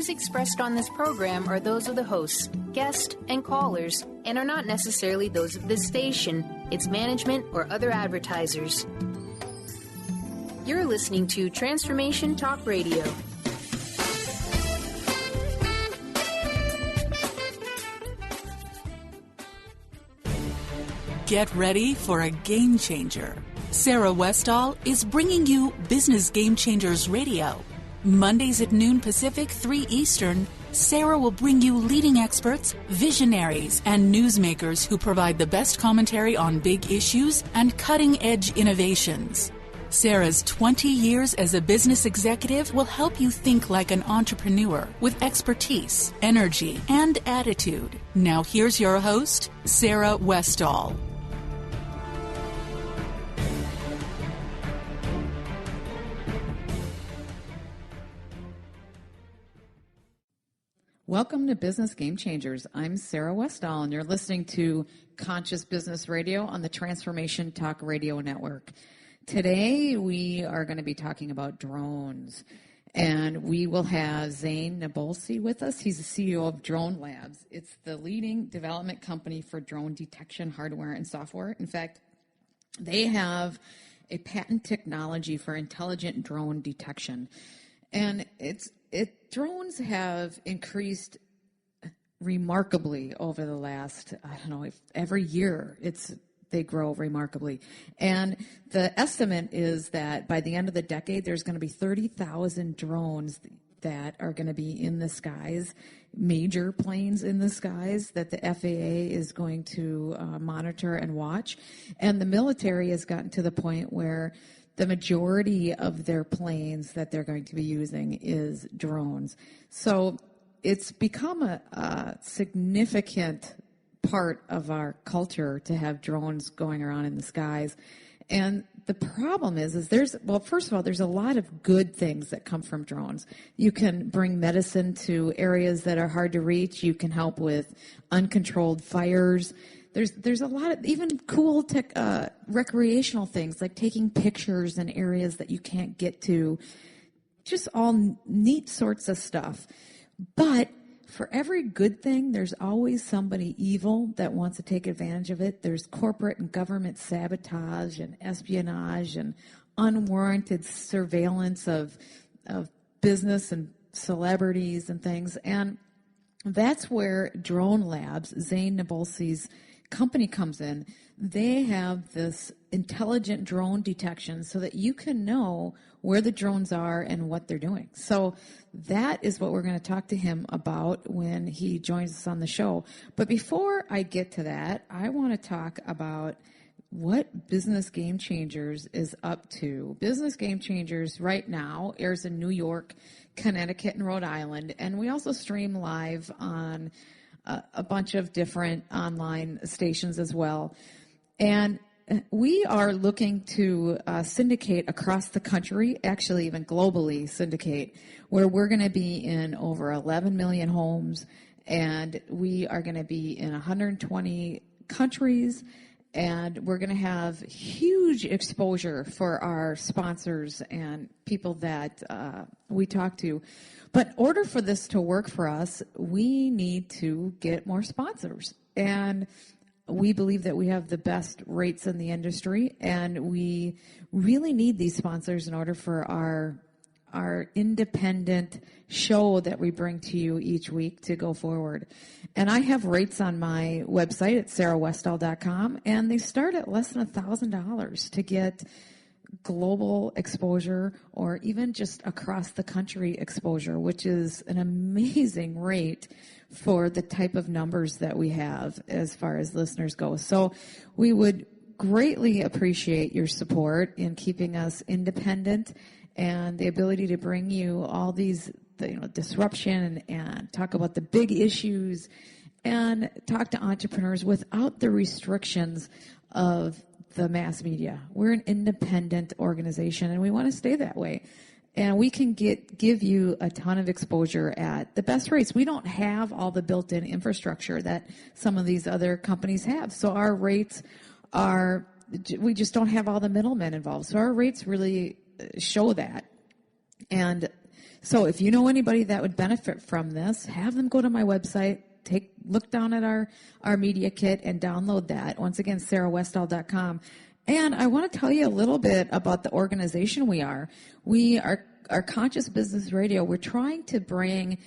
views expressed on this program are those of the hosts, guests, and callers, and are not necessarily those of this station, its management, or other advertisers. You're listening to Transformation Talk Radio. Get ready for a game changer. Sarah Westall is bringing you Business Game Changers Radio. Mondays at noon Pacific, 3 Eastern, Sarah will bring you leading experts, visionaries, and newsmakers who provide the best commentary on big issues and cutting-edge innovations. Sarah's 20 years as a business executive will help you think like an entrepreneur with expertise, energy, and attitude. Now here's your host, Sarah Westall. Welcome to Business Game Changers. I'm Sarah Westall, and you're listening to Conscious Business Radio on the Transformation Talk Radio Network. Today, we are going to be talking about drones, and we will have Zain Naboulsi with us. He's the CEO of Drone Labs. It's the leading development company for drone detection hardware and software. In fact, they have a patent technology for intelligent drone detection, and drones have increased remarkably over the last, every year they grow remarkably. And the estimate is that by the end of the decade, there's going to be 30,000 drones that are going to be in the skies, major planes in the skies that the FAA is going to monitor and watch. And the military has gotten to the point where the majority of their planes that they're going to be using is drones. So it's become a significant part of our culture to have drones going around in the skies. And the problem is first of all, there's a lot of good things that come from drones. You can bring medicine to areas that are hard to reach. You can help with uncontrolled fires. There's a lot of even cool recreational things like taking pictures in areas that you can't get to, just all neat sorts of stuff. But for every good thing, there's always somebody evil that wants to take advantage of it. There's corporate and government sabotage and espionage and unwarranted surveillance of business and celebrities and things. And that's where Drone Labs, Zain Naboulsi's company, comes in. They have this intelligent drone detection so that you can know where the drones are and what they're doing. So that is what we're going to talk to him about when he joins us on the show. But before I get to that, I want to talk about what Business Game Changers is up to. Business Game Changers right now airs in New York, Connecticut, and Rhode Island, and we also stream live on a bunch of different online stations as well. And we are looking to syndicate across the country, actually even globally syndicate, where we're going to be in over 11 million homes, and we are going to be in 120 countries, and we're going to have huge exposure for our sponsors and people that we talk to. But in order for this to work for us, we need to get more sponsors. And we believe that we have the best rates in the industry, and we really need these sponsors in order for our independent show that we bring to you each week to go forward. And I have rates on my website at sarahwestall.com, and they start at less than $1,000 to get global exposure or even just across the country exposure, which is an amazing rate for the type of numbers that we have as far as listeners go. So we would greatly appreciate your support in keeping us independent and the ability to bring you all these disruption and talk about the big issues and talk to entrepreneurs without the restrictions of the mass media. We're an independent organization, and we want to stay that way. And we can give you a ton of exposure at the best rates. We don't have all the built-in infrastructure that some of these other companies have. So our rates we just don't have all the middlemen involved. So our rates really show that. And So if you know anybody that would benefit from this, have them go to my website, look down at our media kit and download that. Once again, sarahwestall.com. And I want to tell you a little bit about the organization we are. We are Conscious Business Radio. We're trying to bring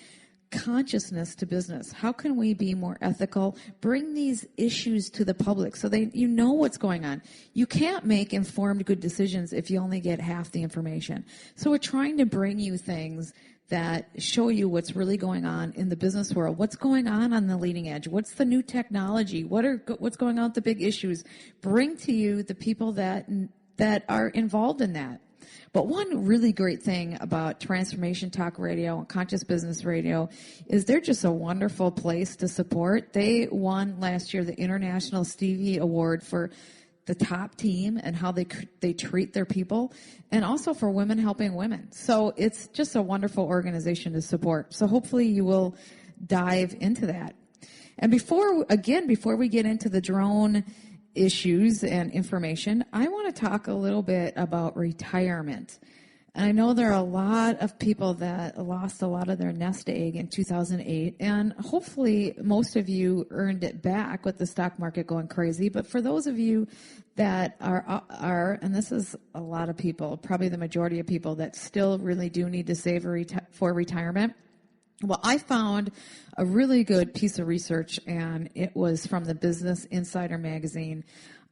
consciousness to business. How can we be more ethical? Bring these issues to the public so you know what's going on. You can't make informed good decisions if you only get half the information. So we're trying to bring you things that show you what's really going on in the business world. What's going on the leading edge? What's the new technology? What's going on with the big issues? Bring to you the people that are involved in that. But one really great thing about Transformation Talk Radio and Conscious Business Radio is they're just a wonderful place to support. They won last year the International Stevie Award for the top team and how they treat their people, and also for women helping women. So it's just a wonderful organization to support. So hopefully you will dive into that. And before we get into the drone issues and information, I want to talk a little bit about retirement. And I know there are a lot of people that lost a lot of their nest egg in 2008, and hopefully most of you earned it back with the stock market going crazy. But for those of you that are, and this is a lot of people, probably the majority of people that still really do need to save for retirement, well, I found a really good piece of research, and it was from the Business Insider magazine,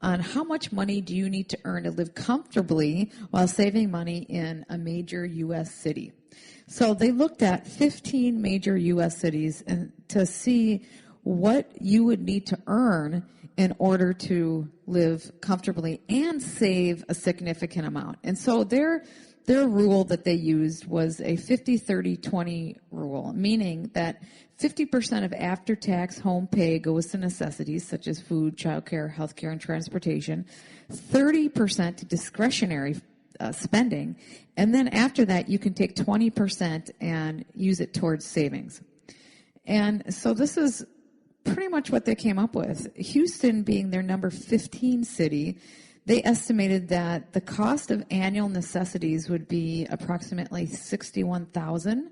on how much money do you need to earn to live comfortably while saving money in a major U.S. city. So they looked at 15 major U.S. cities and to see what you would need to earn in order to live comfortably and save a significant amount. And so their rule that they used was a 50-30-20 rule, meaning that 50% of after-tax home pay goes to necessities such as food, childcare, healthcare, and transportation, 30% to discretionary spending, and then after that you can take 20% and use it towards savings. And so this is pretty much what they came up with. Houston being their number 15 city, they estimated that the cost of annual necessities would be approximately $61,000,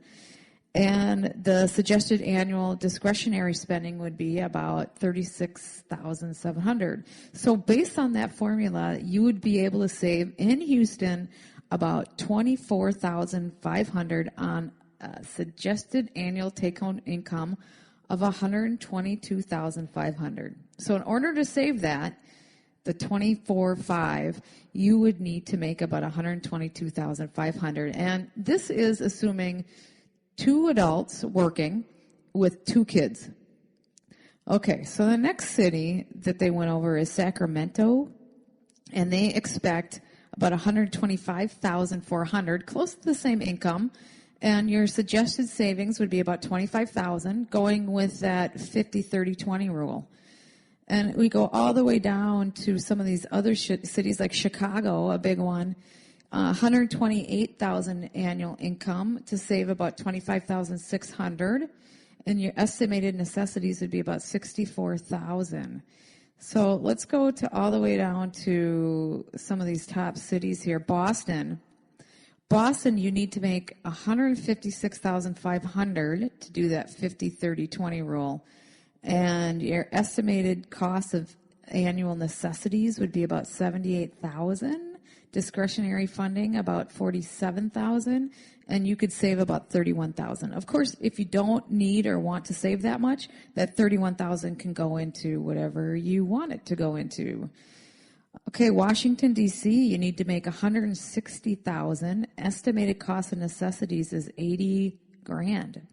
and the suggested annual discretionary spending would be about $36,700. So based on that formula, you would be able to save in Houston about $24,500 on a suggested annual take-home income of $122,500. So in order to save that, the 24.5, you would need to make about $122,500, and this is assuming 2 adults working with 2 kids. Okay, so the next city that they went over is Sacramento, and they expect about $125,400, close to the same income, and your suggested savings would be about $25,000, going with that 50-30-20 rule. And we go all the way down to some of these other cities like Chicago, a big one, $128,000 annual income to save about $25,600, and your estimated necessities would be about $64,000. So let's go to all the way down to some of these top cities here. Boston, you need to make $156,500 to do that 50-30-20 rule. And your estimated cost of annual necessities would be about $78,000. Discretionary funding about $47,000, and you could save about $31,000. Of course, if you don't need or want to save that much, that $31,000 can go into whatever you want it to go into. Okay, Washington, D.C., you need to make $160,000. Estimated cost of necessities is $80,000.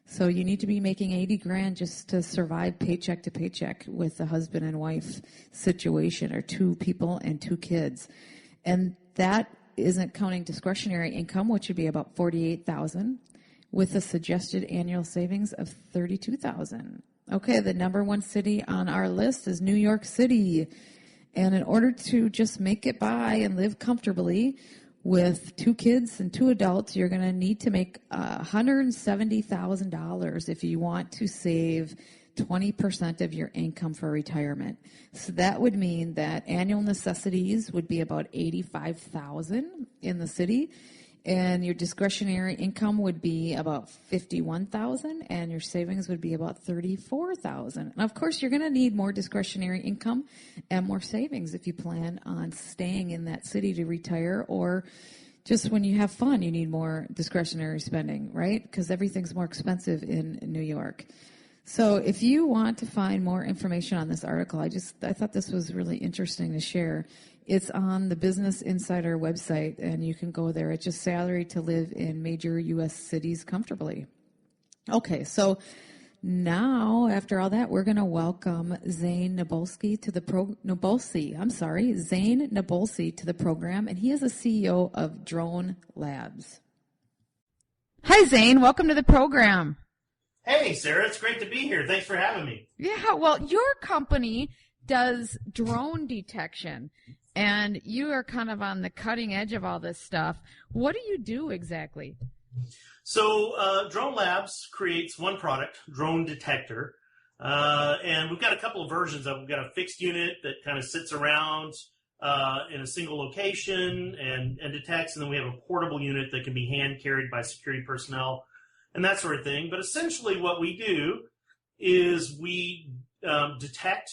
So you need to be making $80,000 just to survive paycheck to paycheck with the husband and wife situation, or 2 people and 2 kids. And that isn't counting discretionary income, which would be about $48,000, with a suggested annual savings of $32,000. Okay, the number 1 city on our list is New York City. And in order to just make it by and live comfortably with 2 kids and 2 adults, you're going to need to make $170,000 if you want to save 20% of your income for retirement. So that would mean that annual necessities would be about $85,000 in the city, And your discretionary income would be about $51,000, and your savings would be about $34,000. And of course, you're going to need more discretionary income and more savings if you plan on staying in that city to retire, or just when you have fun, you need more discretionary spending, right? Because everything's more expensive in New York. So if you want to find more information on this article, I thought this was really interesting to share. It's on the Business Insider website, and you can go there. It's just salary to live in major U.S. cities comfortably. Okay, so now, after all that, we're going to welcome Zain Naboulsi to the Zain Naboulsi to the program, and he is the CEO of Drone Labs. Hi, Zain. Welcome to the program. Hey, Sarah. It's great to be here. Thanks for having me. Yeah, well, your company does drone detection, and you are kind of on the cutting edge of all this stuff. What do you do exactly? So Drone Labs creates one product, Drone Detector, and we've got a couple of versions of it. We've got a fixed unit that kind of sits around in a single location and detects, and then we have a portable unit that can be hand carried by security personnel and that sort of thing. But essentially what we do is we detect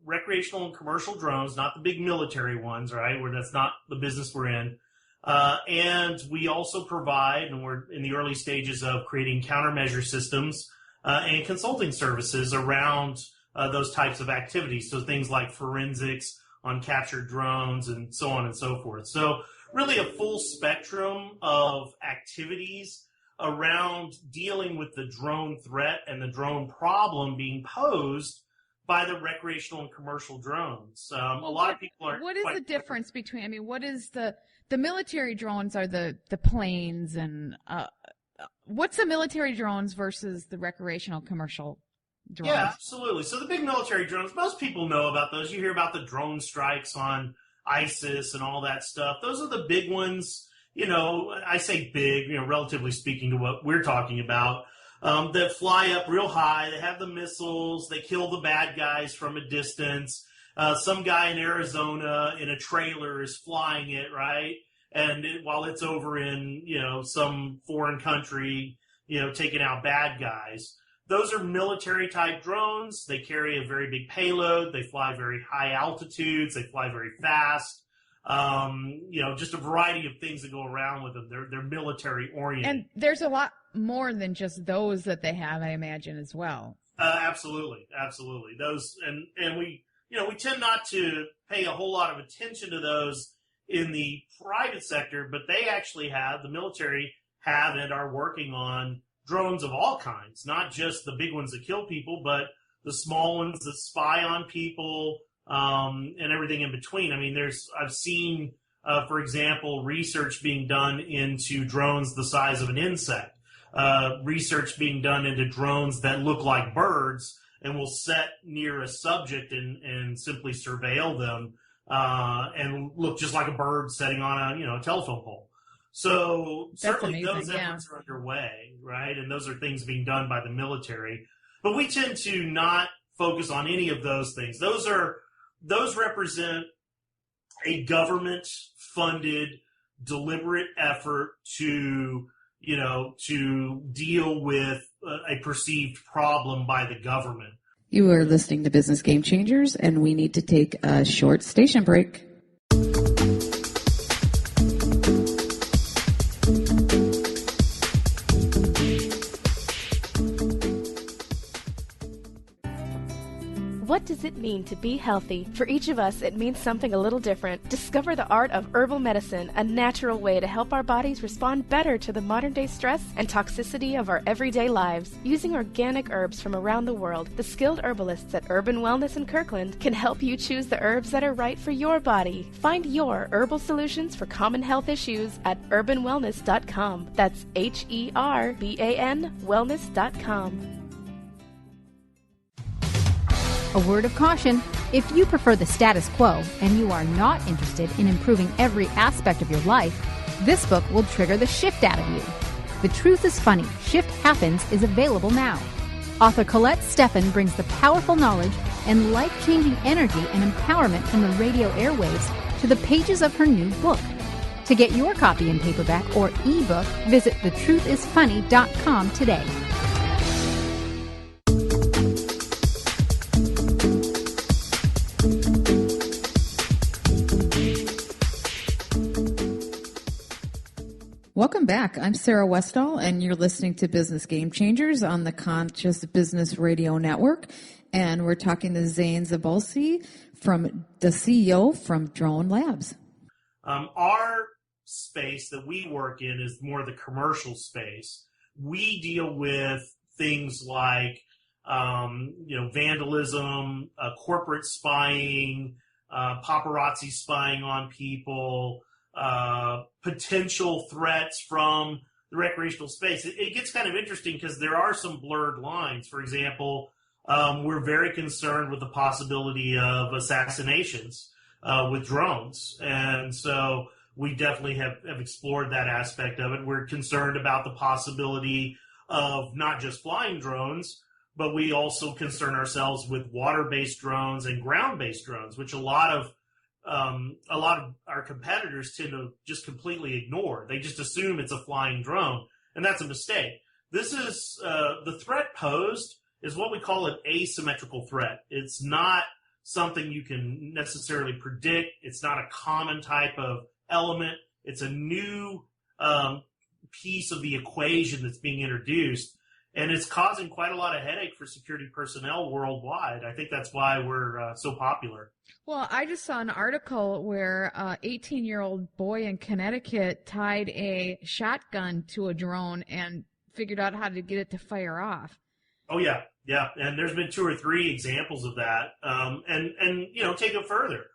recreational and commercial drones, not the big military ones, right, where that's not the business we're in. And we also provide, and we're in the early stages of creating countermeasure systems and consulting services around those types of activities. So things like forensics on captured drones and so on and so forth. So really a full spectrum of activities around dealing with the drone threat and the drone problem being posed by the recreational and commercial drones. A lot of people are. What is the difference between? I mean, what is the military drones are the planes, and what's the military drones versus the recreational commercial drones? Yeah, absolutely. So the big military drones, most people know about those. You hear about the drone strikes on ISIS and all that stuff. Those are the big ones. You know, I say big, relatively speaking to what we're talking about. That fly up real high. They have the missiles. They kill the bad guys from a distance. Some guy in Arizona in a trailer is flying it, right? And while it's over in, some foreign country, taking out bad guys. Those are military type drones. They carry a very big payload. They fly very high altitudes. They fly very fast. Just a variety of things that go around with them. They're military oriented. And there's a lot more than just those that they have, I imagine, as well. Absolutely. Those, and we tend not to pay a whole lot of attention to those in the private sector, but they actually the military have and are working on drones of all kinds, not just the big ones that kill people, but the small ones that spy on people, and everything in between. I mean, I've seen, for example, research being done into drones the size of an insect, research being done into drones that look like birds and will set near a subject and simply surveil them, and look just like a bird sitting on a telephone pole. So certainly those efforts are underway, right? And those are things being done by the military. But we tend to not focus on any of those things. Those represent a government-funded, deliberate effort to deal with a perceived problem by the government. You are listening to Business Game Changers, and we need to take a short station break. What does it mean to be healthy? For each of us, it means something a little different. Discover the art of herbal medicine, a natural way to help our bodies respond better to the modern-day stress and toxicity of our everyday lives. Using organic herbs from around the world, the skilled herbalists at Urban Wellness in Kirkland can help you choose the herbs that are right for your body. Find your herbal solutions for common health issues at urbanwellness.com. That's HERBAN wellness.com. A word of caution, if you prefer the status quo and you are not interested in improving every aspect of your life, this book will trigger the shift out of you. The Truth is Funny, Shift Happens is available now. Author Colette Steffen brings the powerful knowledge and life-changing energy and empowerment from the radio airwaves to the pages of her new book. To get your copy in paperback or ebook, visit thetruthisfunny.com today. Welcome back. I'm Sarah Westall, and you're listening to Business Game Changers on the Conscious Business Radio Network. And we're talking to Zain Naboulsi, from the CEO from Drone Labs. Our space that we work in is more the commercial space. We deal with things like vandalism, corporate spying, paparazzi spying on people, potential threats from the recreational space. It gets kind of interesting because there are some blurred lines. For example, we're very concerned with the possibility of assassinations with drones. And so we definitely have explored that aspect of it. We're concerned about the possibility of not just flying drones, but we also concern ourselves with water-based drones and ground-based drones, which a lot of our competitors tend to just completely ignore. They just assume it's a flying drone, and that's a mistake. This is the threat posed is what we call an asymmetrical threat. It's not something you can necessarily predict. It's not a common type of element. It's a new piece of the equation that's being introduced, and it's causing quite a lot of headache for security personnel worldwide. I think that's why we're so popular. Well, I just saw an article where an 18-year-old boy in Connecticut tied a shotgun to a drone and figured out how to get it to fire off. Oh, yeah. And there's been 2 or 3 examples of that. And take it further.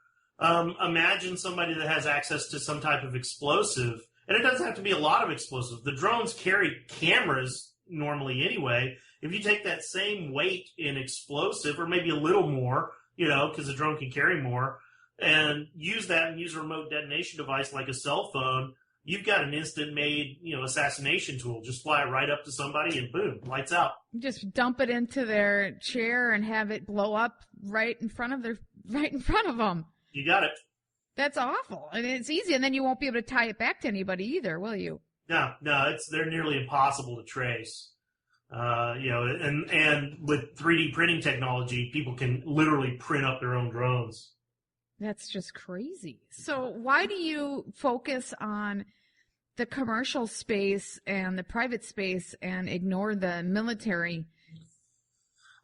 Imagine somebody that has access to some type of explosive, and it doesn't have to be a lot of explosives. The drones carry cameras normally anyway. If you take that same weight in explosive, or maybe a little more, because the drone can carry more, and use a remote detonation device like a cell phone, you've got an instant-made, assassination tool. Just fly it right up to somebody and boom, lights out. Just dump it into their chair and have it blow up right in front of them. You got it. That's awful. And it's easy, and then you won't be able to tie it back to anybody either, will you? No, they're nearly impossible to trace. And with 3D printing technology, people can literally print up their own drones. That's just crazy. So why do you focus on the commercial space and the private space and ignore the military?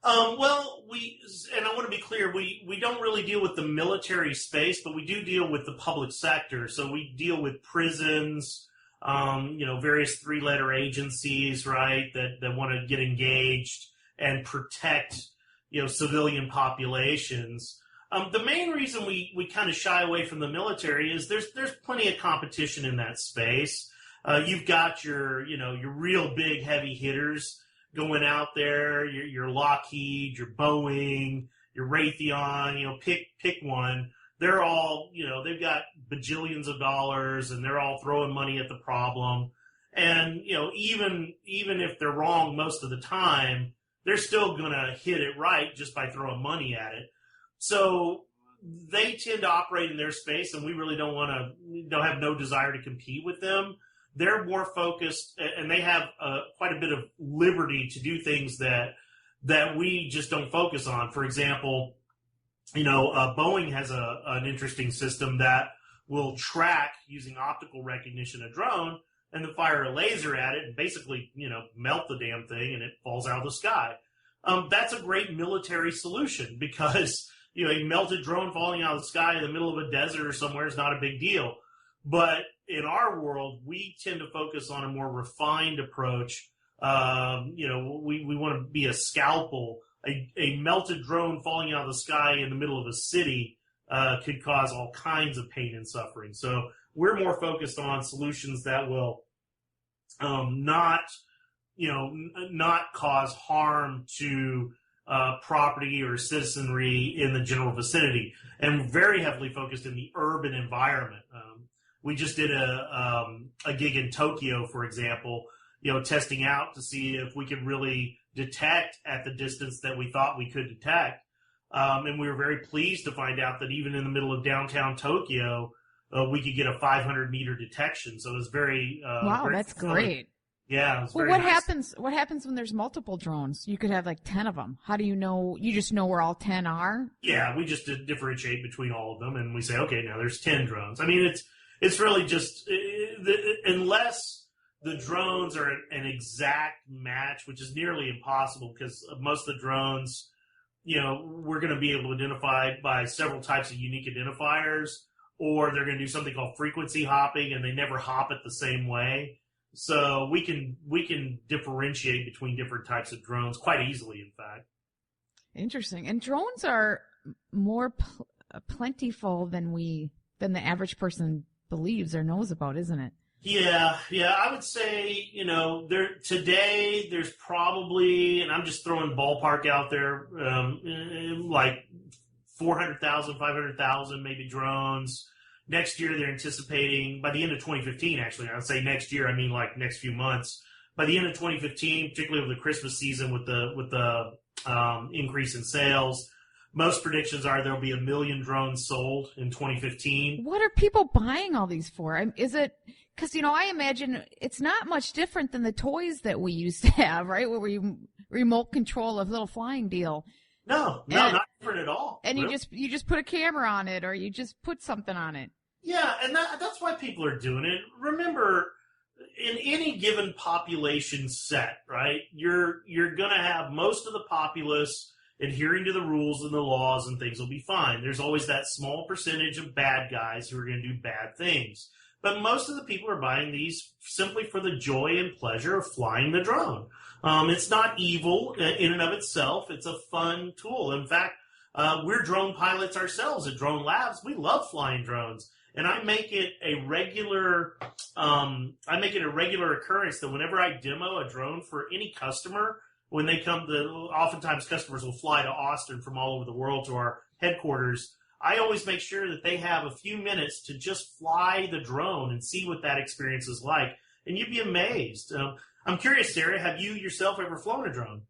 And I want to be clear, we don't really deal with the military space, but we do deal with the public sector. So we deal with prisons, various 3-letter agencies, right, that want to get engaged and protect, civilian populations. The main reason we kind of shy away from the military is there's plenty of competition in that space. You've got your real big heavy hitters going out there, your Lockheed, your Boeing, your Raytheon, pick one. They're all, they've got bajillions of dollars, and they're all throwing money at the problem. And, even if they're wrong most of the time, they're still going to hit it right just by throwing money at it. So they tend to operate in their space, and we really don't have no desire to compete with them. They're more focused, and they have quite a bit of liberty to do things that we just don't focus on. For example, Boeing has an interesting system that will track, using optical recognition, a drone, and then fire a laser at it and basically, melt the damn thing, and it falls out of the sky. That's a great military solution because, a melted drone falling out of the sky in the middle of a desert or somewhere is not a big deal. But in our world, we tend to focus on a more refined approach. We want to be a scalpel. A melted drone falling out of the sky in the middle of a city could cause all kinds of pain and suffering. So we're more focused on solutions that will not cause harm to property or citizenry in the general vicinity, and very heavily focused in the urban environment. We just did a gig in Tokyo, for example, testing out to see if we could really detect at the distance that we thought we could detect. And we were very pleased to find out that even in the middle of downtown Tokyo, we could get a 500-meter detection. So it was very wow, very that's fulfilling. great. Yeah. It was Well, very what nice. happens? What happens when there's multiple drones? You could have like 10 of them. How do you know? You just know where all 10 are. Yeah, we just differentiate between all of them, and we say, okay, now there's 10 drones. I mean, it's really just unless the drones are an exact match, which is nearly impossible because most of the drones, we're going to be able to identify by several types of unique identifiers, or they're going to do something called frequency hopping, and they never hop it the same way. So we can differentiate between different types of drones quite easily, in fact. Interesting. And drones are more plentiful than the average person believes or knows about, isn't it? Yeah. I would say, today there's probably, and I'm just throwing ballpark out there, like 400,000, 500,000 maybe drones. Next year, they're anticipating, by the end of 2015, actually, I would say next year, I mean like next few months. By the end of 2015, particularly over the Christmas season with the increase in sales, most predictions are there'll be 1 million drones sold in 2015. What are people buying all these for? Is it because, I imagine it's not much different than the toys that we used to have, right? Where we remote control a little flying deal. No, not different at all. And really. you just put a camera on it, or you just put something on it. Yeah, and that's why people are doing it. Remember, in any given population set, right, you're going to have most of the populace adhering to the rules and the laws, and things will be fine. There's always that small percentage of bad guys who are going to do bad things. But most of the people are buying these simply for the joy and pleasure of flying the drone. It's not evil in and of itself. It's a fun tool. In fact, we're drone pilots ourselves at Drone Labs. We love flying drones. And I make it a regular occurrence that whenever I demo a drone for any customer, when they come oftentimes customers will fly to Austin from all over the world to our headquarters. I always make sure that they have a few minutes to just fly the drone and see what that experience is like. And you'd be amazed. I'm curious, Sarah, have you yourself ever flown a drone?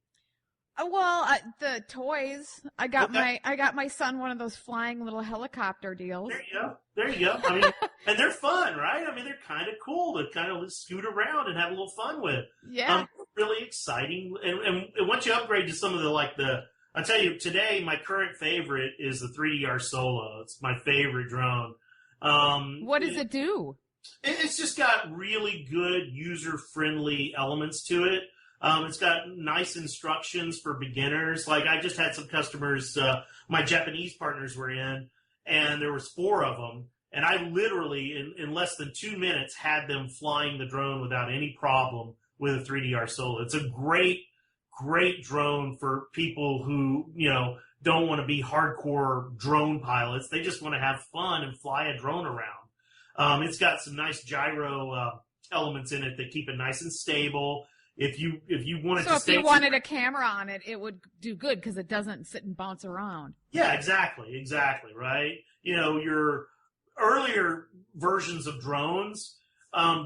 Well, the toys. I got my son one of those flying little helicopter deals. There you go. I mean, and they're fun, right? I mean, they're kind of cool to kind of scoot around and have a little fun with. Yeah. Really exciting. And once you upgrade to some of I tell you, today my current favorite is the 3DR Solo. It's my favorite drone. What does it do? It's just got really good user-friendly elements to it. It's got nice instructions for beginners. Like I just had some customers, my Japanese partners were in, and there was 4 of them. And I literally, in less than 2 minutes, had them flying the drone without any problem with a 3DR Solo. It's a great drone for people who, don't want to be hardcore drone pilots. They just want to have fun and fly a drone around. It's got some nice gyro elements in it that keep it nice and stable. If you wanted if you wanted a camera on it, it would do good because it doesn't sit and bounce around. Yeah, exactly, right? Your earlier versions of drones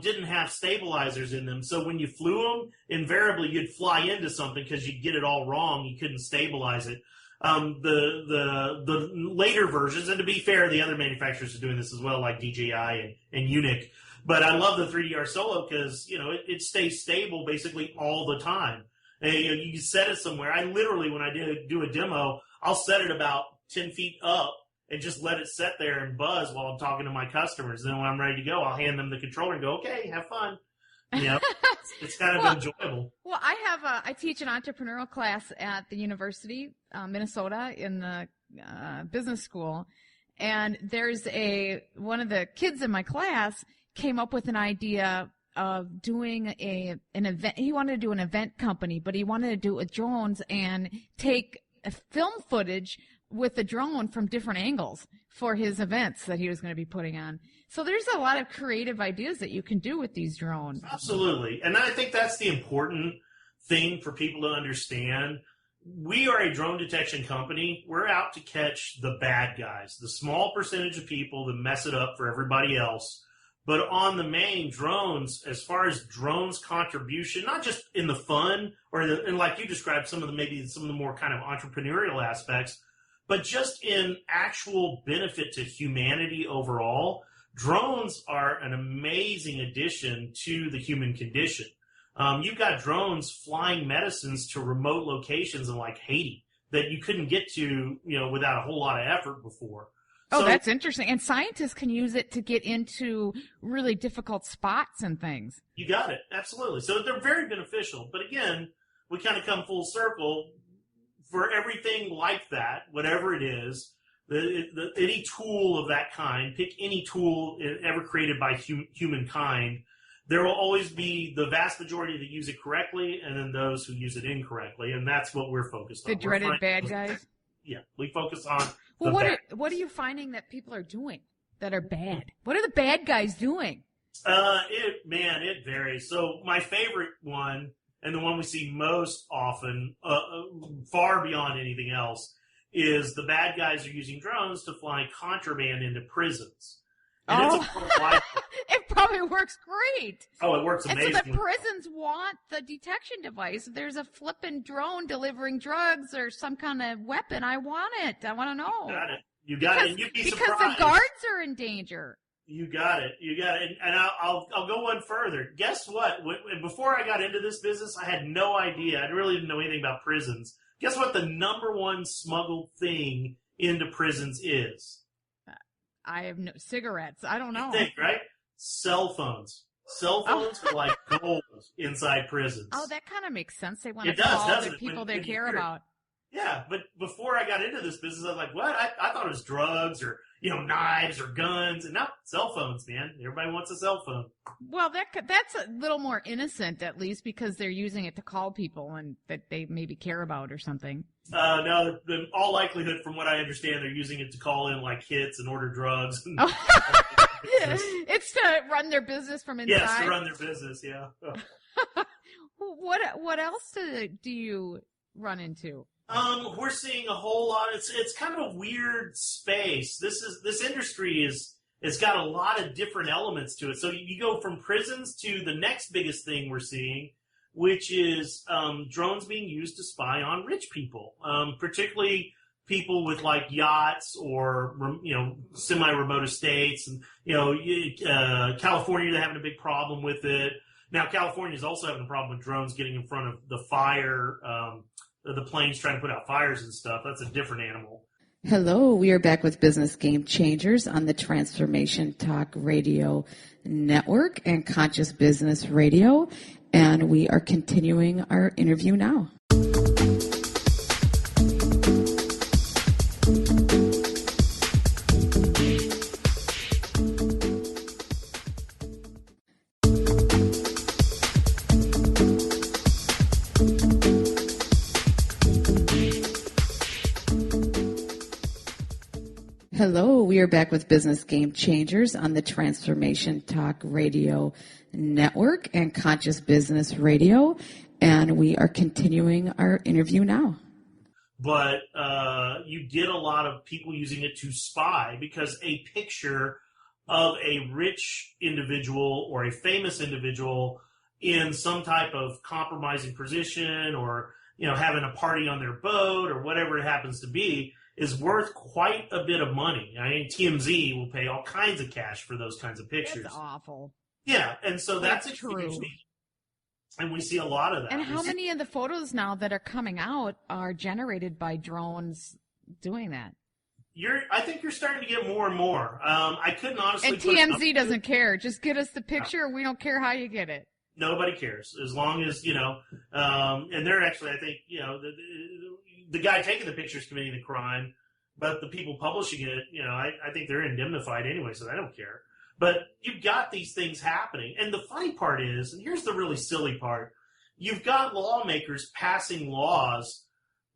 didn't have stabilizers in them, so when you flew them, invariably you'd fly into something because you'd get it all wrong. You couldn't stabilize it. The later versions, and to be fair, the other manufacturers are doing this as well, like DJI and Unique. But I love the 3DR Solo because, it stays stable basically all the time. And, you can set it somewhere. I literally, when I do a demo, I'll set it about 10 feet up and just let it sit there and buzz while I'm talking to my customers. Then when I'm ready to go, I'll hand them the controller and go, okay, have fun. It's kind of enjoyable. Well, I teach an entrepreneurial class at the University, Minnesota, in the business school. And there's one of the kids in my class came up with an idea of doing an event. He wanted to do an event company, but he wanted to do it with drones and take film footage with the drone from different angles for his events that he was going to be putting on. So there's a lot of creative ideas that you can do with these drones. Absolutely. And I think that's the important thing for people to understand. We are a drone detection company. We're out to catch the bad guys, the small percentage of people that mess it up for everybody else. But on the main, drones, as far as drones' contribution, not just in the fun and like you described, some of the more kind of entrepreneurial aspects, but just in actual benefit to humanity overall, drones are an amazing addition to the human condition. You've got drones flying medicines to remote locations in like Haiti that you couldn't get to, without a whole lot of effort before. Oh, that's interesting. And scientists can use it to get into really difficult spots and things. You got it. Absolutely. So they're very beneficial. But again, we kind of come full circle. For everything like that, whatever it is, any tool of that kind, pick any tool ever created by humankind, there will always be the vast majority that use it correctly and then those who use it incorrectly. And that's what we're focused on. The dreaded bad guys? Yeah, we focus on what are you finding that people are doing that are bad? What are the bad guys doing? It varies. So my favorite one, and the one we see most often, far beyond anything else, is the bad guys are using drones to fly contraband into prisons. And it's a worldwide thing. It probably works great. Oh, it works amazing. And so the prisons want the detection device. If there's a flippin' drone delivering drugs or some kind of weapon, I want it. I want to know. You got it. And you'd be surprised. Because the guards are in danger. You got it. And I'll go one further. Guess what? Before I got into this business, I had no idea. I really didn't know anything about prisons. Guess what the number one smuggled thing into prisons is? I have no cigarettes. I don't know. You think, right? Cell phones. Cell phones are like gold inside prisons. Oh, that kind of makes sense. They want to call the people they care about. Yeah, but before I got into this business, I was like, what? I thought it was drugs or, knives or guns. And not cell phones, man. Everybody wants a cell phone. Well, that's a little more innocent, at least, because they're using it to call people and that they maybe care about or something. No, in all likelihood, from what I understand, they're using it to call in, like, hits and order drugs. And It's to run their business from inside? Yes, to run their business, yeah. What else do you run into? We're seeing a whole lot. It's kind of a weird space. This industry it's got a lot of different elements to it. So you go from prisons to the next biggest thing we're seeing, which is drones being used to spy on rich people, particularly people with like yachts or semi-remote estates, and California, they're having a big problem with it. Now California is also having a problem with drones getting in front of the fire. The planes trying to put out fires and stuff. That's a different animal. Hello, we are back with Business Game Changers on the Transformation Talk Radio Network and Conscious Business Radio, and we are continuing our interview now. Hello, we are back with Business Game Changers on the Transformation Talk Radio Network and Conscious Business Radio, and we are continuing our interview now. But you get a lot of people using it to spy, because a picture of a rich individual or a famous individual in some type of compromising position, or having a party on their boat or whatever it happens to be, is worth quite a bit of money. I mean, TMZ will pay all kinds of cash for those kinds of pictures. That's awful. Yeah, and so that's true. And we see a lot of that. And how many of the photos now that are coming out are generated by drones doing that? I think you're starting to get more and more. I couldn't honestly. And TMZ doesn't care. Just get us the picture. No. We don't care how you get it. Nobody cares, as long as and they're actually, I think, the guy taking the picture is committing the crime, but the people publishing it, I think they're indemnified anyway, so they don't care. But you've got these things happening. And the funny part is, and here's the really silly part, you've got lawmakers passing laws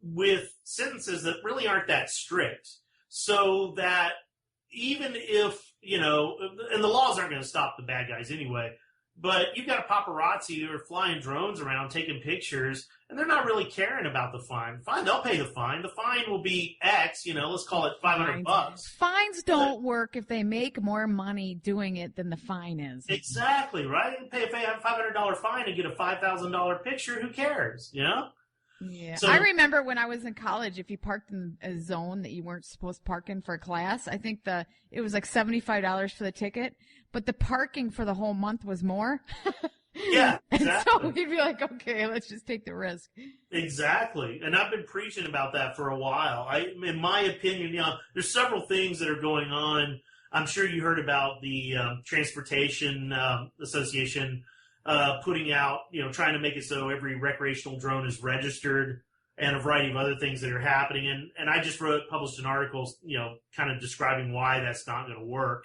with sentences that really aren't that strict, so that even if, and the laws aren't going to stop the bad guys anyway, but you've got a paparazzi who are flying drones around taking pictures, and they're not really caring about the fine. Fine, they'll pay the fine. The fine will be X, let's call it $500. Fines don't work if they make more money doing it than the fine is. Exactly, right? Pay a $500 fine and get a $5,000 picture. Who cares, Yeah, So, I remember when I was in college, if you parked in a zone that you weren't supposed to park in for a class, I think it was like $75 for the ticket, but the parking for the whole month was more. yeah, exactly. And so we'd be like, okay, let's just take the risk. Exactly. And I've been preaching about that for a while. In my opinion, there's several things that are going on. I'm sure you heard about the Transportation Association putting out, trying to make it so every recreational drone is registered, and a variety of other things that are happening. And I just published an article, kind of describing why that's not going to work.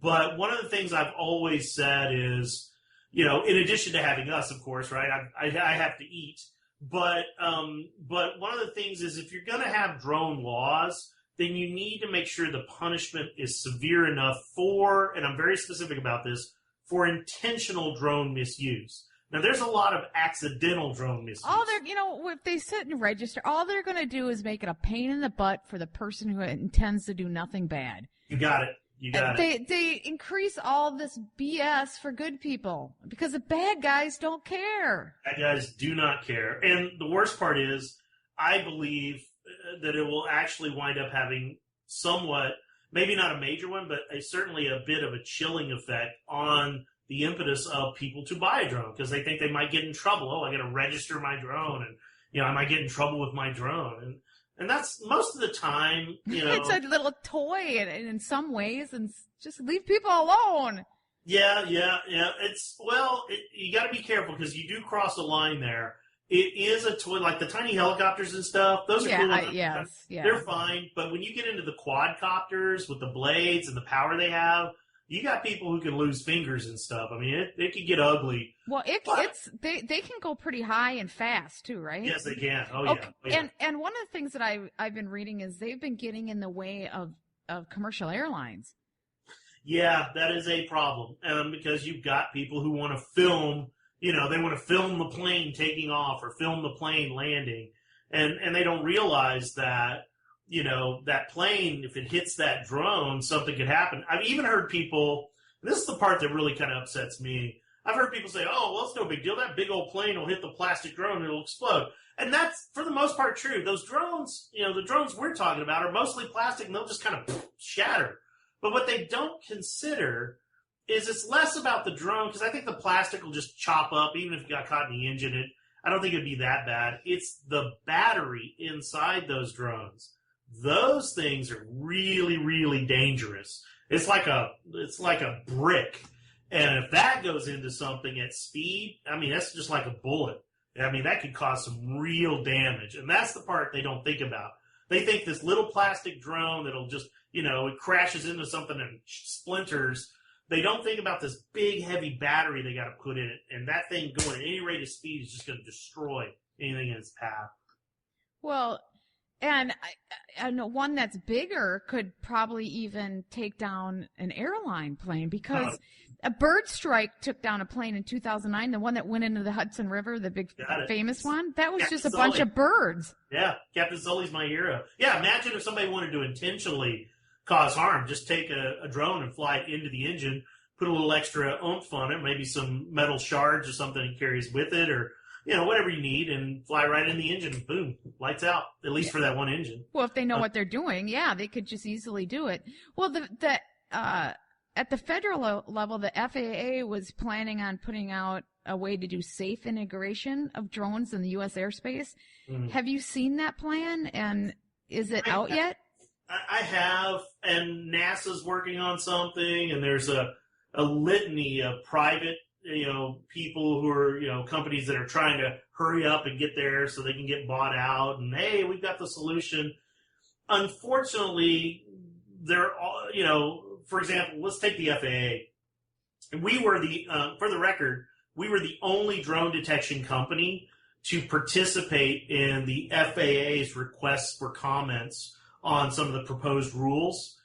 But one of the things I've always said is, in addition to having us, of course, right, I have to eat. But one of the things is, if you're going to have drone laws, then you need to make sure the punishment is severe enough for, and I'm very specific about this, for intentional drone misuse. Now, there's a lot of accidental drone misuse. If they sit and register, all they're going to do is make it a pain in the butt for the person who intends to do nothing bad. You got it. They increase all this BS for good people because the bad guys don't care. Bad guys do not care. And the worst part is, I believe that it will actually wind up having somewhat, maybe not a major one, but certainly a bit of a chilling effect on the impetus of people to buy a drone, because they think they might get in trouble. Oh, I got to register my drone, and I might get in trouble with my drone. And that's most of the time, It's a little toy in some ways, and just leave people alone. Yeah. You got to be careful, because you do cross a line there. It is a toy, like the tiny helicopters and stuff. Those are cool. They're fine. But when you get into the quadcopters with the blades and the power they have, you got people who can lose fingers and stuff. I mean, it can get ugly. Well, they can go pretty high and fast too, right? Yes, they can. Okay. And one of the things that I've been reading is they've been getting in the way of commercial airlines. Yeah, that is a problem, because you've got people who want to film. They want to film the plane taking off or film the plane landing, and they don't realize that. That plane, if it hits that drone, something could happen. I've even heard people, this is the part that really kind of upsets me. I've heard people say, oh, well, it's no big deal. That big old plane will hit the plastic drone and it'll explode. And that's, for the most part, true. Those drones, the drones we're talking about are mostly plastic, and they'll just kind of shatter. But what they don't consider is it's less about the drone, because I think the plastic will just chop up, even if it got caught in the engine. I don't think it'd be that bad. It's the battery inside those drones. Those things are really, really dangerous. It's like a brick. And if that goes into something at speed, I mean, that's just like a bullet. I mean, that could cause some real damage. And that's the part they don't think about. They think this little plastic drone that'll just, it crashes into something and splinters. They don't think about this big, heavy battery they got to put in it. And that thing going at any rate of speed is just going to destroy anything in its path. Well, and I know one that's bigger could probably even take down an airline plane, because a bird strike took down a plane in 2009, the one that went into the Hudson River, the big famous one. That was Captain just a bunch of birds. Yeah, Captain Sully's my hero. Yeah, imagine if somebody wanted to intentionally cause harm. Just take a drone and fly it into the engine, put a little extra oomph on it, maybe some metal shards or something it carries with it, or whatever you need, and fly right in the engine. Boom, lights out, at least for that one engine. Well, if they know what they're doing, they could just easily do it. Well, at the federal level, the FAA was planning on putting out a way to do safe integration of drones in the U.S. airspace. Mm. Have you seen that plan, and is it out yet? I have, and NASA's working on something, and there's a litany of private people who are, companies that are trying to hurry up and get there so they can get bought out. And, hey, we've got the solution. Unfortunately, they're all, for example, let's take the FAA. We were for the record, we were the only drone detection company to participate in the FAA's requests for comments on some of the proposed rules,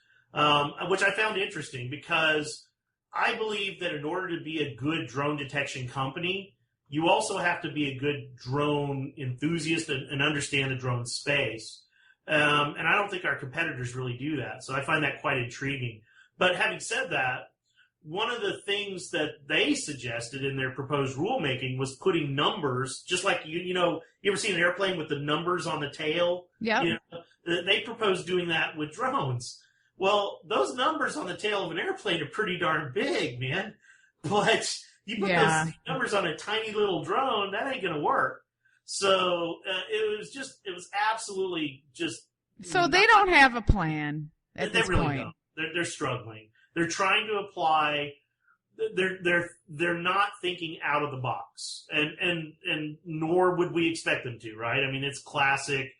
which I found interesting, because I believe that in order to be a good drone detection company, you also have to be a good drone enthusiast and understand the drone space. And I don't think our competitors really do that. So I find that quite intriguing. But having said that, one of the things that they suggested in their proposed rulemaking was putting numbers, just like, you ever seen an airplane with the numbers on the tail? Yeah. They proposed doing that with drones. Well, those numbers on the tail of an airplane are pretty darn big, man. But you put those numbers on a tiny little drone, that ain't going to work. So it was absolutely just. So they don't have a plan at this really point. Don't. They're struggling. They're trying to apply. They're not thinking out of the box, and nor would we expect them to, right? I mean, it's classic,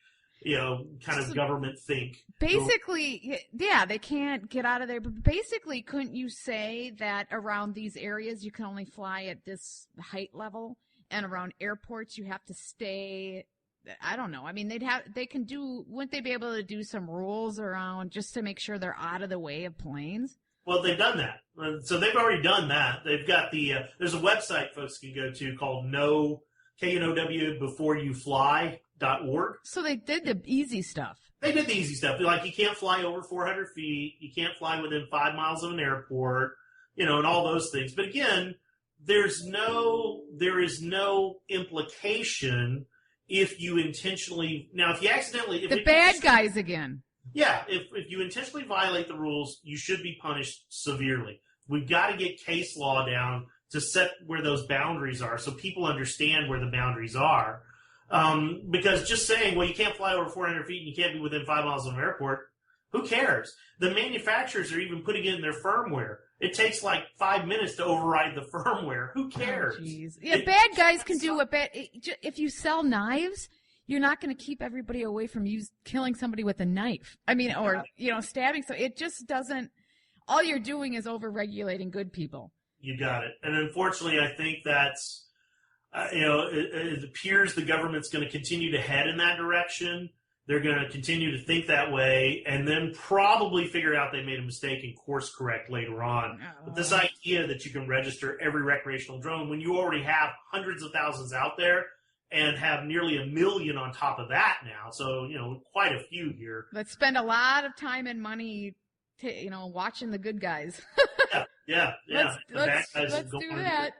kind of government think. Basically, yeah, they can't get out of there. But basically, couldn't you say that around these areas you can only fly at this height level, and around airports you have to stay? I don't know. I mean, wouldn't they be able to do some rules around just to make sure they're out of the way of planes? Well, they've done that. So they've already done that. They've got there's a website folks can go to called KNOW.BeforeYouFly.org. So they did the easy stuff. They did the easy stuff. Like, you can't fly over 400 feet. You can't fly within 5 miles of an airport, and all those things. But again, there is no implication if you intentionally, if you accidentally, the bad guys again. Yeah, if you intentionally violate the rules, you should be punished severely. We've got to get case law down to set where those boundaries are so people understand where the boundaries are. Because just saying, well, you can't fly over 400 feet and you can't be within 5 miles of an airport, who cares? The manufacturers are even putting it in their firmware. It takes like 5 minutes to override the firmware. Who cares? Oh, yeah, bad guys can do what if you sell knives, you're not going to keep everybody away from killing somebody with a knife. I mean, or, stabbing. So it just doesn't, all you're doing is over-regulating good people. You got it. And unfortunately, I think that's, it appears the government's going to continue to head in that direction. They're going to continue to think that way and then probably figure out they made a mistake and course correct later on. But this idea that you can register every recreational drone when you already have hundreds of thousands out there and have nearly 1 million on top of that now. So, quite a few here. Let's spend a lot of time and money, watching the good guys. Yeah. Let's do that.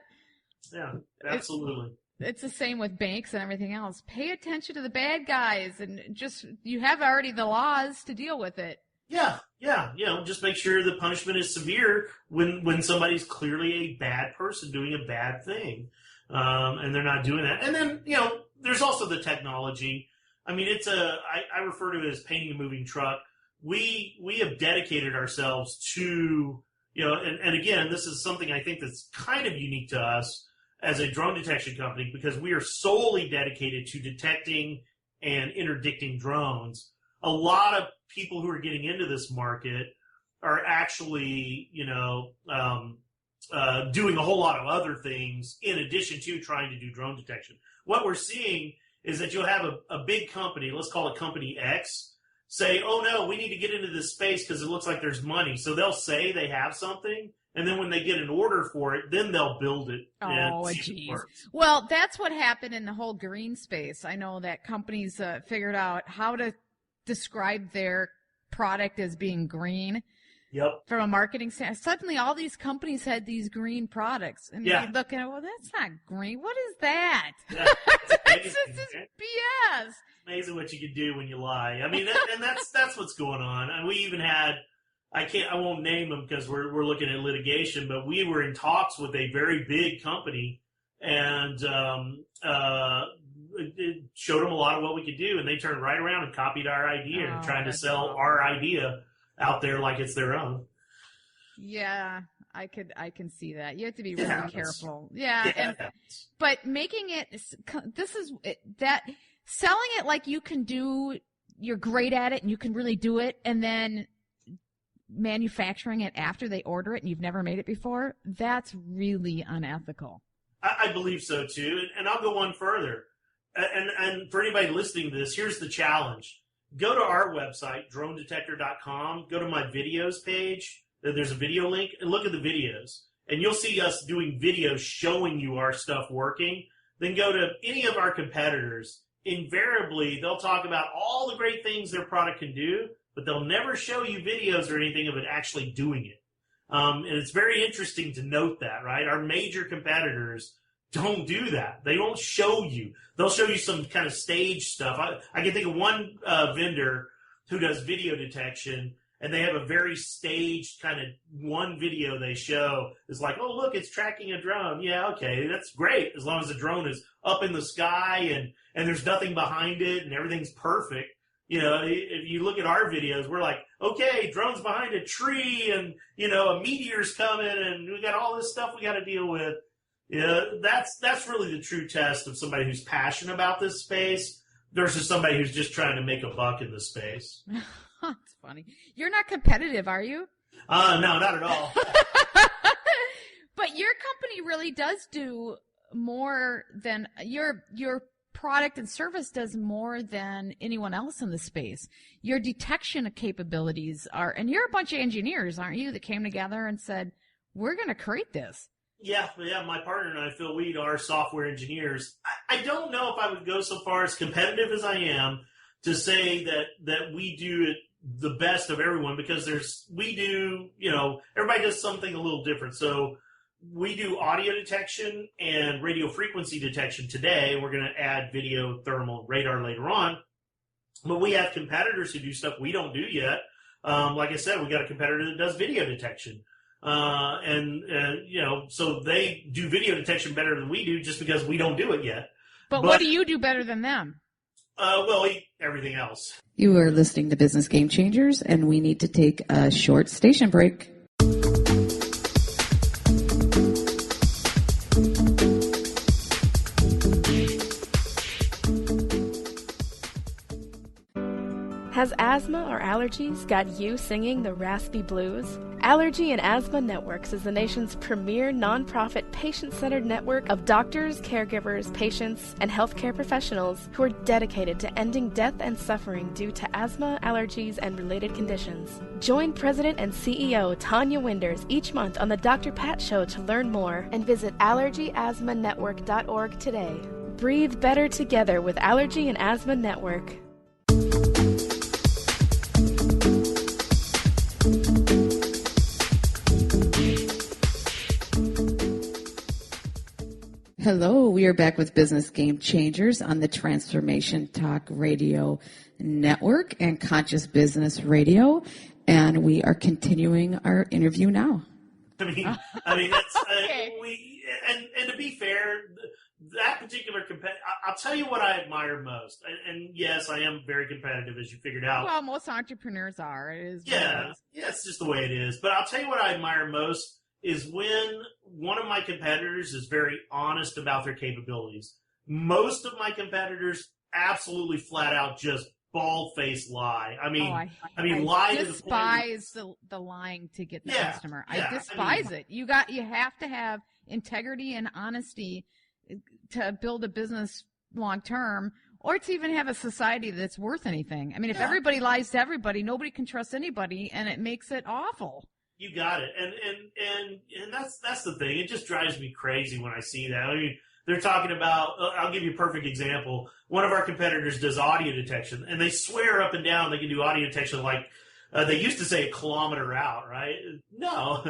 Yeah, absolutely. It's the same with banks and everything else. Pay attention to the bad guys and you have already the laws to deal with it. Yeah. Just make sure the punishment is severe when somebody's clearly a bad person doing a bad thing. And they're not doing that. And then, there's also the technology. I mean, I refer to it as painting a moving truck. We have dedicated ourselves to, and again, this is something I think that's kind of unique to us as a drone detection company because we are solely dedicated to detecting and interdicting drones. A lot of people who are getting into this market are actually, doing a whole lot of other things in addition to trying to do drone detection. What we're seeing is that you'll have a big company, let's call it Company X, say, oh, no, we need to get into this space because it looks like there's money. So they'll say they have something, and then when they get an order for it, then they'll build it. Oh, geez. Well, that's what happened in the whole green space. I know that companies figured out how to describe their product as being green. Yep. From a marketing standpoint, suddenly all these companies had these green products, and you look at it, well, that's not green. What is that? Yeah, it's just BS. It's amazing what you can do when you lie. I mean, and that's what's going on. And we even had, I won't name them because we're looking at litigation, but we were in talks with a very big company, and it showed them a lot of what we could do, and they turned right around and copied our idea and tried to sell our idea out there like it's their own. Yeah, I can see that. You have to be really careful. Yeah. But making selling it like you can you're great at it and you can really do it, and then manufacturing it after they order it and you've never made it before, that's really unethical. I believe so too. And I'll go one further. And for anybody listening to this, here's the challenge. Go to our website, dronedetector.com. Go to my videos page. There's a video link, and look at the videos. And you'll see us doing videos showing you our stuff working. Then go to any of our competitors. Invariably, they'll talk about all the great things their product can do, but they'll never show you videos or anything of it actually doing it. And it's very interesting to note that, right? Our major competitors don't do that. They won't show you. They'll show you some kind of stage stuff. I can think of one vendor who does video detection, and they have a very staged kind of one video they show is like, oh, look, it's tracking a drone. Yeah, okay, that's great as long as the drone is up in the sky and there's nothing behind it and everything's perfect. You know, if you look at our videos, we're like, okay, drone's behind a tree and, you know, a meteor's coming and we got all this stuff we got to deal with. Yeah, that's really the true test of somebody who's passionate about this space versus somebody who's just trying to make a buck in the space. That's funny. You're not competitive, are you? No, not at all. But your company really does do more than your product and service does more than anyone else in the space. Your detection capabilities are, and you're a bunch of engineers, aren't you, that came together and said, we're going to create this. Yeah, my partner and I, Phil Weed, are software engineers. I don't know if I would go so far as competitive as I am to say that we do it the best of everyone, because everybody does something a little different. So we do audio detection and radio frequency detection today. We're going to add video, thermal, radar later on. But we have competitors who do stuff we don't do yet. Like I said, we got a competitor that does video detection. So they do video detection better than we do just because we don't do it yet. But what do you do better than them? Everything else. You are listening to Business Game Changers, and we need to take a short station break. Has asthma or allergies got you singing the raspy blues? Allergy and Asthma Networks is the nation's premier nonprofit patient-centered network of doctors, caregivers, patients, and healthcare professionals who are dedicated to ending death and suffering due to asthma, allergies, and related conditions. Join President and CEO Tanya Winders each month on the Dr. Pat Show to learn more, and visit allergyasthmanetwork.org today. Breathe better together with Allergy and Asthma Network. Hello, we are back with Business Game Changers on the Transformation Talk Radio Network and Conscious Business Radio, and we are continuing our interview now. I mean, that's Okay. and to be fair, that particular I'll tell you what I admire most. And yes, I am very competitive, as you figured out. Well, most entrepreneurs are. It is. Yeah, it's just the way it is. But I'll tell you what I admire most is when one of my competitors is very honest about their capabilities. Most of my competitors absolutely flat out just bald-faced lie. I lie to the point. I despise the lying to get the customer. I despise it. You have to have integrity and honesty to build a business long term, or to even have a society that's worth anything. I mean, if everybody lies to everybody, nobody can trust anybody, and it makes it awful. You got it, and that's the thing. It just drives me crazy when I see that. I mean, they're talking about. I'll give you a perfect example. One of our competitors does audio detection, and they swear up and down they can do audio detection like they used to say a kilometer out, right? No.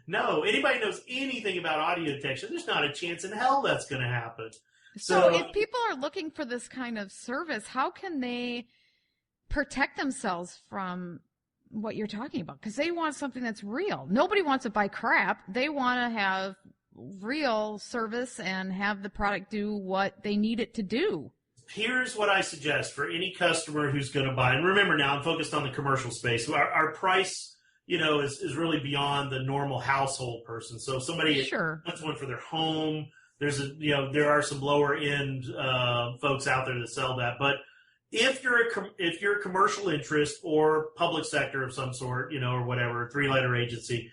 Anybody knows anything about audio detection? There's not a chance in hell that's going to happen. So if people are looking for this kind of service, how can they protect themselves from what you're talking about? Because they want something that's real. Nobody wants to buy crap. They want to have real service and have the product do what they need it to do. Here's what I suggest for any customer who's going to buy. And remember now, I'm focused on the commercial space. Our price, is really beyond the normal household person. So if somebody wants one for their home, there are some lower end folks out there that sell that. But if you're a commercial interest or public sector of some sort, or whatever, 3-letter agency,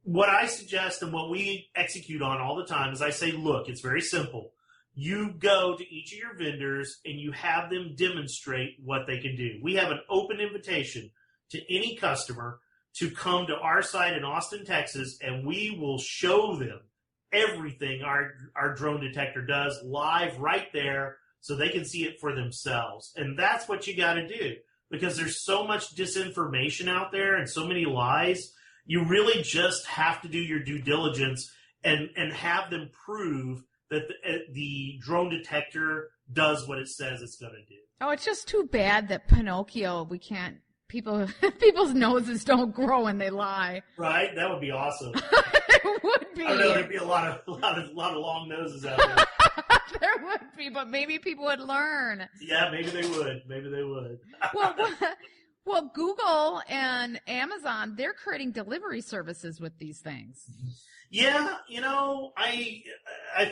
what I suggest and what we execute on all the time is I say, look, it's very simple. You go to each of your vendors and you have them demonstrate what they can do. We have an open invitation to any customer to come to our site in Austin, Texas, and we will show them everything our drone detector does live right there so they can see it for themselves. And that's what you got to do, because there's so much disinformation out there and so many lies. You really just have to do your due diligence and have them prove that the drone detector does what it says it's going to do. Oh, it's just too bad that Pinocchio, people's noses don't grow when they lie. Right? That would be awesome. It would be. I don't know, there'd be a lot of long noses out there. There would be, but maybe people would learn. Yeah, maybe they would. Well, Google and Amazon, they're creating delivery services with these things. Yeah, I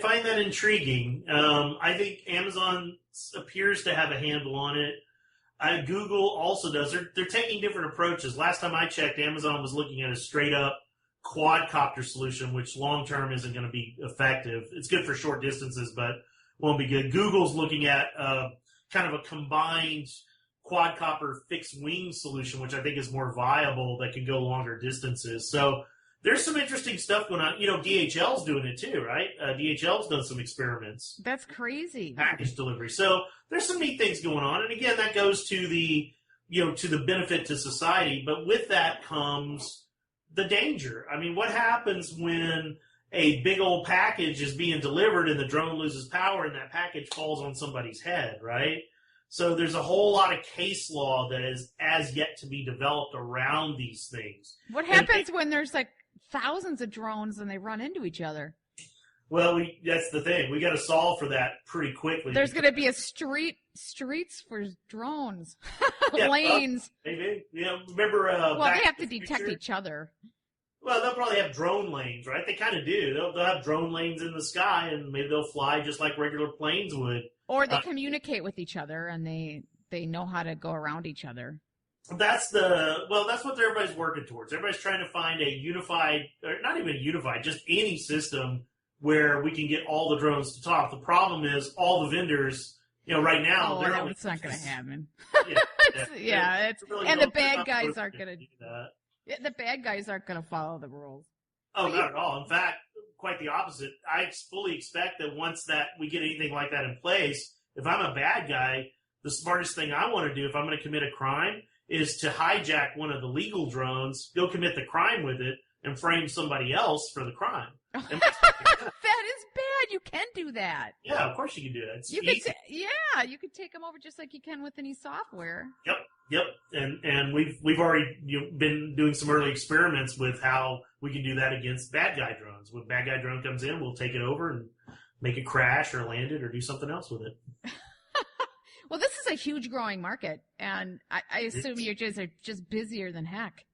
find that intriguing. I think Amazon appears to have a handle on it. Google also does. They're taking different approaches. Last time I checked, Amazon was looking at a straight-up quadcopter solution, which long-term isn't going to be effective. It's good for short distances, but won't be good. Google's looking at kind of a combined quadcopter fixed-wing solution, which I think is more viable, that can go longer distances. So there's some interesting stuff going on. DHL's doing it too, right? DHL's done some experiments. That's crazy. Package delivery. So there's some neat things going on. And again, that goes to the benefit to society. But with that comes the danger. I mean, what happens when a big old package is being delivered and the drone loses power and that package falls on somebody's head, right? So there's a whole lot of case law that is as yet to be developed around these things. What happens when there's like thousands of drones and they run into each other? Well, that's the thing. We got to solve for that pretty quickly. There's going to be a streets for drones, yeah, lanes. Well, maybe. Remember? They have to detect each other. Well, they'll probably have drone lanes, right? They kind of do. They'll have drone lanes in the sky, and maybe they'll fly just like regular planes would. Or they communicate with each other, and they know how to go around each other. That's what everybody's working towards. Everybody's trying to find a unified, or not even unified, just any system where we can get all the drones to talk. The problem is all the vendors, right now, they're it's not going to happen. Really and the bad guys aren't going to do that. Yeah, the bad guys aren't going to follow the rules. Oh, not at all. In fact, quite the opposite. I fully expect that once that we get anything like that in place, if I'm a bad guy, the smartest thing I want to do if I'm going to commit a crime is to hijack one of the legal drones, go commit the crime with it, and frame somebody else for the crime. That is bad. You can do that. Yeah, of course you can do that. You could take them over just like you can with any software. Yep. And we've already been doing some early experiments with how we can do that against bad guy drones. When a bad guy drone comes in, we'll take it over and make it crash or land it or do something else with it. Well, this is a huge growing market, and I assume you guys are just busier than heck.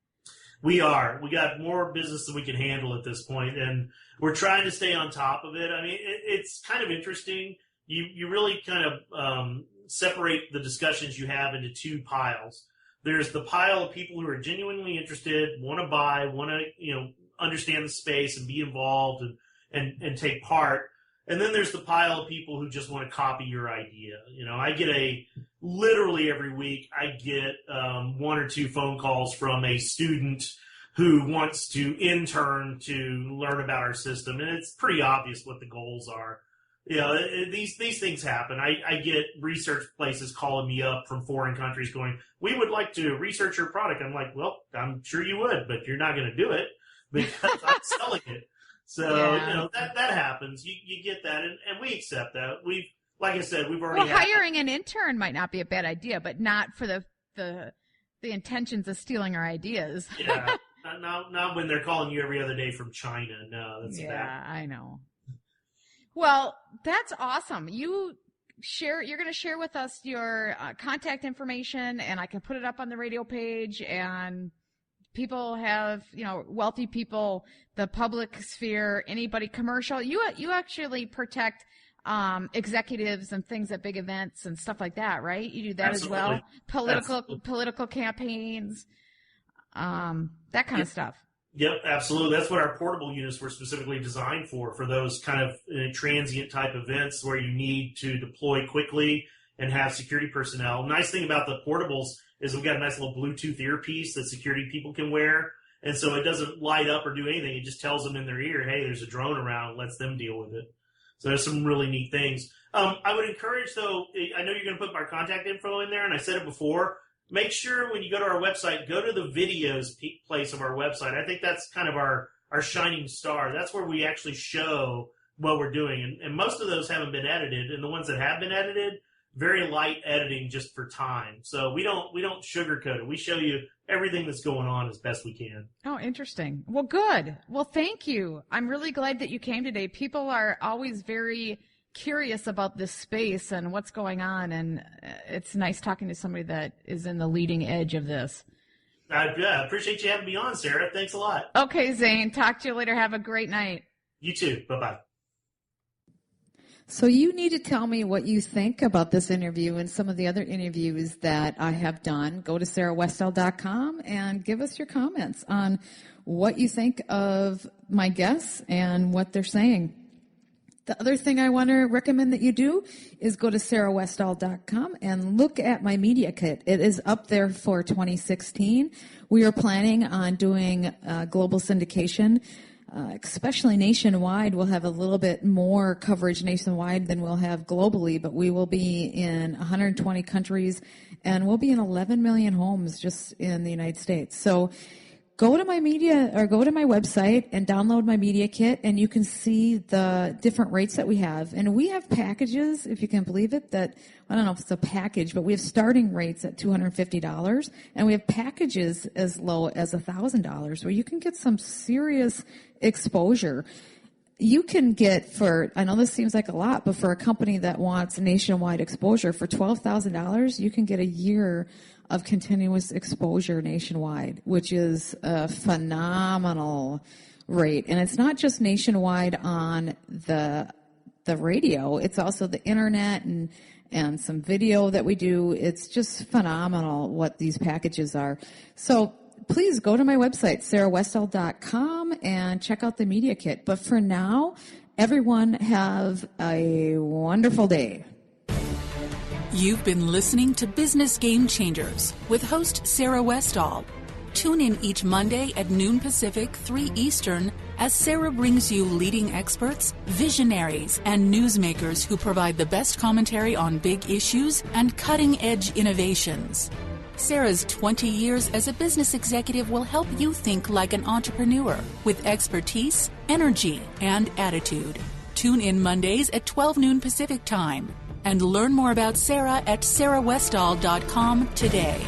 We are. We got more business than we can handle at this point, and we're trying to stay on top of it. I mean, it's kind of interesting. You really kind of separate the discussions you have into two piles. There's the pile of people who are genuinely interested, want to buy, want to understand the space and be involved and take part. And then there's the pile of people who just want to copy your idea. I get literally every week, I get one or two phone calls from a student who wants to intern to learn about our system. And it's pretty obvious what the goals are. These things happen. I get research places calling me up from foreign countries going, we would like to research your product. I'm like, well, I'm sure you would, but you're not going to do it because I'm selling it. So, that happens. You get that, and we accept that. Like I said, we've already hiring an intern might not be a bad idea, but not for the intentions of stealing our ideas. Yeah, not when they're calling you every other day from China. No, that's bad. Yeah, I know. Well, that's awesome. You're going to share with us your contact information, and I can put it up on the radio page, and people have, wealthy people, the public sphere, anybody commercial. You actually protect executives and things at big events and stuff like that, right? You do that Absolutely. As well. Political campaigns, that kind of stuff. Yep, absolutely. That's what our portable units were specifically designed for those kind of transient type events where you need to deploy quickly and have security personnel. Nice thing about the portables is we've got a nice little Bluetooth earpiece that security people can wear. And so it doesn't light up or do anything. It just tells them in their ear, hey, there's a drone around, lets them deal with it. So there's some really neat things. I would encourage, though, I know you're going to put our contact info in there, and I said it before, make sure when you go to our website, go to the videos place of our website. I think that's kind of our shining star. That's where we actually show what we're doing. And most of those haven't been edited. And the ones that have been edited, very light editing just for time. So we don't sugarcoat it. We show you everything that's going on as best we can. Oh, interesting. Well, good. Well, thank you. I'm really glad that you came today. People are always very curious about this space and what's going on, and it's nice talking to somebody that is in the leading edge of this. I appreciate you having me on, Sarah. Thanks a lot. Okay, Zane. Talk to you later. Have a great night. You too. Bye-bye. So you need to tell me what you think about this interview and some of the other interviews that I have done. Go to sarahwestall.com and give us your comments on what you think of my guests and what they're saying. The other thing I want to recommend that you do is go to sarahwestall.com and look at my media kit. It is up there for 2016. We are planning on doing global syndication, especially nationwide. We'll have a little bit more coverage nationwide than we'll have globally, but we will be in 120 countries, and we'll be in 11 million homes just in the United States. So go to my media or go to my website and download my media kit, and you can see the different rates that we have. And we have packages, if you can believe it, that, I don't know if it's a package, but we have starting rates at $250, and we have packages as low as $1,000 where you can get some serious exposure. You can get for, I know this seems like a lot, but for a company that wants nationwide exposure, for $12,000, you can get a year of continuous exposure nationwide, which is a phenomenal rate. And it's not just nationwide on the radio, it's also the internet and some video that we do. It's just phenomenal what these packages are. So please go to my website, sarahwestall.com, and check out the media kit. But for now, everyone have a wonderful day. You've been listening to Business Game Changers with host Sarah Westall. Tune in each Monday at noon Pacific, 3 Eastern, as Sarah brings you leading experts, visionaries, and newsmakers who provide the best commentary on big issues and cutting-edge innovations. Sarah's 20 years as a business executive will help you think like an entrepreneur with expertise, energy, and attitude. Tune in Mondays at 12 noon Pacific Time. And learn more about Sarah at sarahwestall.com today.